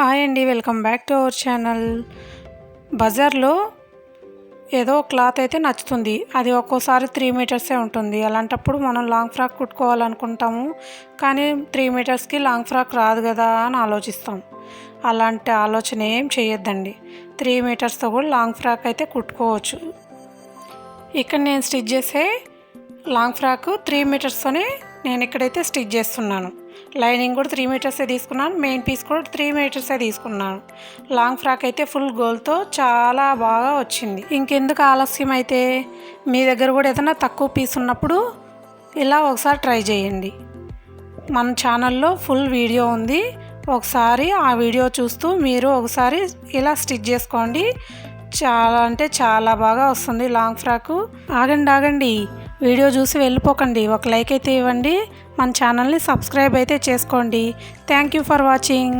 Hi అండి, welcome back to our channel. బజార్లో ఏదో క్లాత్ అయితే నచ్చుతుంది. అది ఒక్కోసారి 3 మీటర్సే ఉంటుంది. అలాంటప్పుడు మనం లాంగ్ ఫ్రాక్ కుట్టుకోవాలనుకుంటాము, కానీ 3 మీటర్స్కి లాంగ్ ఫ్రాక్ రాదు కదా అని ఆలోచిస్తాం. అలాంటి ఆలోచన ఏం చేయొద్దండి. 3 మీటర్స్తో కూడా లాంగ్ ఫ్రాక్ అయితే కుట్టుకోవచ్చు. ఇక్కడ నేను స్టిచ్ చేసే లాంగ్ ఫ్రాక్ 3 మీటర్స్తోనే నేను ఇక్కడైతే స్టిచ్ చేస్తున్నాను. లైనింగ్ కూడా 3 మీటర్సే తీసుకున్నాను, మెయిన్ పీస్ కూడా 3 మీటర్సే తీసుకున్నాను. లాంగ్ ఫ్రాక్ అయితే ఫుల్ గోల్తో చాలా బాగా వచ్చింది. ఇంకెందుకు ఆలస్యం అయితే, మీ దగ్గర కూడా ఏదైనా తక్కువ పీస్ ఉన్నప్పుడు ఇలా ఒకసారి ట్రై చేయండి. మన ఛానల్లో ఫుల్ వీడియో ఉంది, ఒకసారి ఆ వీడియో చూస్తూ మీరు ఒకసారి ఇలా స్టిచ్ చేసుకోండి. చాలా అంటే చాలా బాగా వస్తుంది లాంగ్ ఫ్రాకు. ఆగండి, వీడియో చూసి వెళ్ళిపోకండి. ఒక లైక్ అయితే ఇవ్వండి, మన ఛానల్ని సబ్స్క్రైబ్ అయితే చేసుకోండి. Thank you for watching.